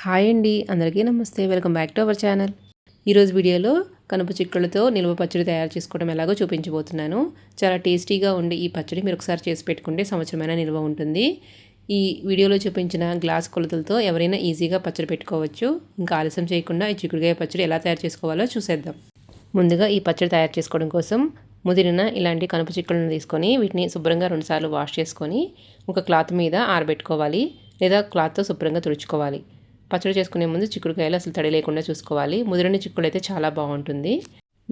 Hi అండి, అందరికీ నమస్తే. Welcome back to our channel. ఈరోజు వీడియోలో కనుపు చిక్కులతో నిల్వ పచ్చడి తయారు చేసుకోవడం ఎలాగో చూపించబోతున్నాను. చాలా టేస్టీగా ఉండి ఈ పచ్చడి మీరు ఒకసారి చేసి పెట్టుకుంటే సంవత్సరమైనా నిల్వ ఉంటుంది. ఈ వీడియోలో చూపించిన గ్లాస్ కొలతలతో ఎవరైనా ఈజీగా పచ్చడి పెట్టుకోవచ్చు. ఇంకా ఆలస్యం చేయకుండా ఈ చిక్కుడుకాయ పచ్చడి ఎలా తయారు చేసుకోవాలో చూసేద్దాం. ముందుగా ఈ పచ్చడి తయారు చేసుకోవడం కోసం ముదిరిన ఇలాంటి కనుపు చిక్కులను తీసుకొని వీటిని శుభ్రంగా 2 సార్లు వాష్ చేసుకొని ఒక క్లాత్ మీద ఆరబెట్టుకోవాలి, లేదా క్లాత్తో శుభ్రంగా తుడుచుకోవాలి. పచ్చడి చేసుకునే ముందు చిక్కుడుకాయలు అసలు తడి లేకుండా చూసుకోవాలి. ముదిరిన చిక్కుడు అయితే చాలా బాగుంటుంది.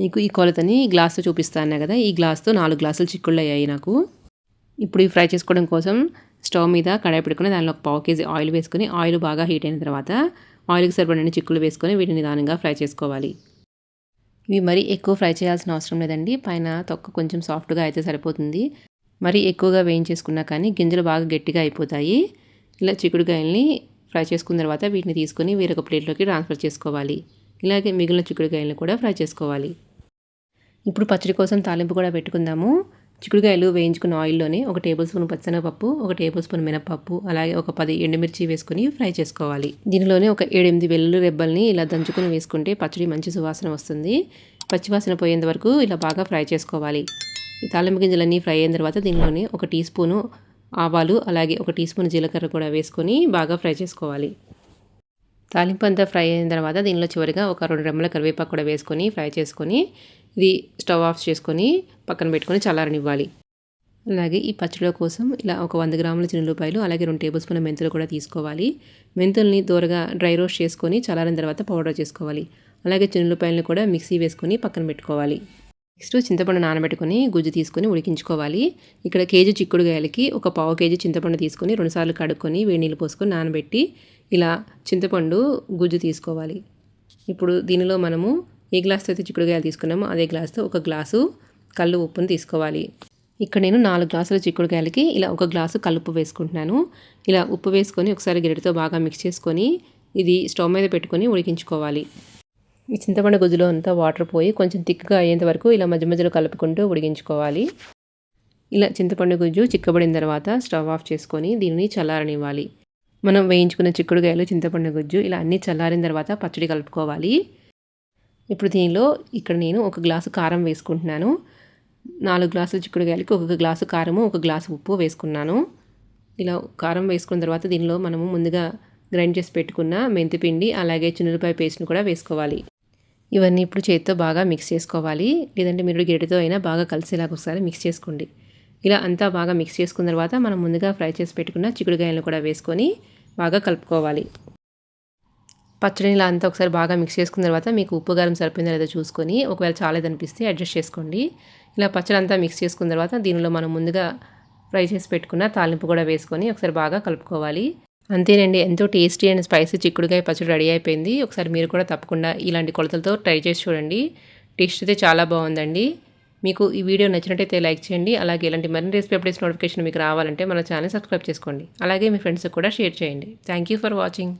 మీకు ఈ కొలతని గ్లాస్తో చూపిస్తాను కదా, ఈ గ్లాస్తో 4 గ్లాసులు చిక్కుళ్ళు అయ్యాయి నాకు. ఇప్పుడు ఈ ఫ్రై చేసుకోవడం కోసం స్టవ్ మీద కడాయి పెట్టుకుని దానిలో ఒక 1/2 kg ఆయిల్ వేసుకొని ఆయిల్ బాగా హీట్ అయిన తర్వాత ఆయిల్కి సరిపడిన చిక్కులు వేసుకొని వీటిని నిదానంగా ఫ్రై చేసుకోవాలి. ఇవి మరీ ఎక్కువ ఫ్రై చేయాల్సిన అవసరం లేదండి. పైన తొక్క కొంచెం సాఫ్ట్గా అయితే సరిపోతుంది. మరీ ఎక్కువగా వేయించేసుకున్నా కానీ గింజలు బాగా గట్టిగా అయిపోతాయి. ఇలా చిక్కుడుకాయల్ని ఫ్రై చేసుకున్న తర్వాత వీటిని తీసుకొని వేరొక ప్లేట్లోకి ట్రాన్స్ఫర్ చేసుకోవాలి. ఇలాగే మిగిలిన చిక్కుడుకాయలను కూడా ఫ్రై చేసుకోవాలి. ఇప్పుడు పచ్చడి కోసం తాలింపు కూడా పెట్టుకుందాము. చిక్కుడుకాయలు వేయించుకున్న ఆయిల్లోనే 1 టేబుల్ స్పూన్ పచ్చనపప్పు, 1 టేబుల్ స్పూన్ మినపప్పు, అలాగే ఒక 10 ఎండుమిర్చి వేసుకొని ఫ్రై చేసుకోవాలి. దీనిలోనే ఒక 7-8 వెల్లుల్లి రెబ్బల్ని ఇలా దంచుకొని వేసుకుంటే పచ్చడి మంచి సువాసన వస్తుంది. పచ్చివాసన పోయేంత వరకు ఇలా బాగా ఫ్రై చేసుకోవాలి. ఈ తాలింపు గింజలన్నీ ఫ్రై అయిన తర్వాత దీనిలోనే 1 టీ స్పూను ఆవాలు, అలాగే 1 టీ స్పూన్ జీలకర్ర కూడా వేసుకొని బాగా ఫ్రై చేసుకోవాలి. తాలింపు అంతా ఫ్రై అయిన తర్వాత దీనిలో చివరిగా ఒక 2 రెమ్మల కరివేపాకు కూడా వేసుకొని ఫ్రై చేసుకొని ఇది స్టవ్ ఆఫ్ చేసుకొని పక్కన పెట్టుకొని చల్లారనివ్వాలి. అలాగే ఈ పచ్చడి కోసం ఇలా ఒక 100 గ్రాముల చిన్నులపాయలు, అలాగే 2 టేబుల్ స్పూన్ల మెంతులు కూడా తీసుకోవాలి. మెంతుల్ని దూరగా డ్రై రోస్ట్ చేసుకొని చల్లారిన తర్వాత పౌడర్ చేసుకోవాలి. అలాగే చిన్నులపాయలను కూడా మిక్సీ వేసుకొని పక్కన పెట్టుకోవాలి. నెక్స్ట్ చింతపండు నానబెట్టుకొని గుజ్జు తీసుకొని ఉడికించుకోవాలి. ఇక్కడ కేజీ చిక్కుడుకాయలకి ఒక 1/2 kg చింతపండు తీసుకొని 2 సార్లు కడుక్కొని వేడి నీళ్ళు పోసుకొని నానబెట్టి ఇలా చింతపండు గుజ్జు తీసుకోవాలి. ఇప్పుడు దీనిలో మనము ఏ గ్లాస్తో అయితే చిక్కుడుకాయలు తీసుకున్నామో అదే గ్లాస్తో 1 గ్లాసు కల్లు ఉప్పును తీసుకోవాలి. ఇక్కడ నేను 4 గ్లాసుల చిక్కుడుకాయలకి ఇలా 1 గ్లాసు కల్లుప్పు వేసుకుంటున్నాను. ఇలా ఉప్పు వేసుకొని ఒకసారి గరిటెతో బాగా మిక్స్ చేసుకొని ఇది స్టవ్ మీద పెట్టుకొని ఉడికించుకోవాలి. ఈ చింతపండు గుజ్జులో అంతా వాటర్ పోయి కొంచెం థిక్గా అయ్యేంత వరకు ఇలా మధ్య మధ్యలో కలుపుకుంటూ ఉడికించుకోవాలి. ఇలా చింతపండు గుజ్జు చిక్కబడిన తర్వాత స్టవ్ ఆఫ్ చేసుకొని దీనిని చల్లారనివ్వాలి. మనం వేయించుకున్న చిక్కుడుకాయలు, చింతపండు గుజ్జు ఇలా అన్నీ చల్లారిన తర్వాత పచ్చడి కలుపుకోవాలి. ఇప్పుడు దీనిలో ఇక్కడ నేను 1 గ్లాసు కారం వేసుకుంటున్నాను. 4 గ్లాసుల చిక్కుడుకాయలకి 1 గ్లాసు కారము, 1 గ్లాసు ఉప్పు వేసుకున్నాను. ఇలా కారం వేసుకున్న తర్వాత దీనిలో మనము ముందుగా గ్రైండ్ చేసి పెట్టుకున్న మెంతిపిండి, అలాగే చిన్నులపాయ పేస్ట్ని కూడా వేసుకోవాలి. ఇవన్నీ ఇప్పుడు చేతితో బాగా మిక్స్ చేసుకోవాలి. లేదంటే మీరు గరిటెతో అయినా బాగా కలిసేలాగా ఒకసారి మిక్స్ చేసుకోండి. ఇలా అంతా బాగా మిక్స్ చేసుకున్న తర్వాత మనం ముందుగా ఫ్రై చేసి పెట్టుకున్న చిక్కుడుకాయలను కూడా వేసుకొని బాగా కలుపుకోవాలి. పచ్చడిని ఇలా అంతా ఒకసారి బాగా మిక్స్ చేసుకున్న తర్వాత మీకు ఉప్పు కారం సరిపోయిందో లేదో చూసుకొని ఒకవేళ చాలేదనిపిస్తే అడ్జస్ట్ చేసుకోండి. ఇలా పచ్చడి అంతా మిక్స్ చేసుకున్న తర్వాత దీనిలో మనం ముందుగా ఫ్రై చేసి పెట్టుకున్న తాలింపు కూడా వేసుకొని ఒకసారి బాగా కలుపుకోవాలి. అంతేనండి, ఎంతో టేస్టీ అండ్ స్పైసీ చిక్కుడుకాయ పచ్చడి రెడీ అయిపోయింది. ఒకసారి మీరు కూడా తప్పకుండా ఇలాంటి కొలతలతో ట్రై చేసి చూడండి. టేస్ట్ అయితే చాలా బాగుందండి. మీకు ఈ వీడియో నచ్చినట్టయితే లైక్ చేయండి. అలాగే ఇలాంటి మరిన్ని రెసిపీ అప్డేట్స్ నోటిఫికేషన్ మీకు రావాలంటే మన ఛానల్ సబ్స్క్రైబ్ చేసుకోండి. అలాగే మీ ఫ్రెండ్స్కి కూడా షేర్ చేయండి. Thank you for watching.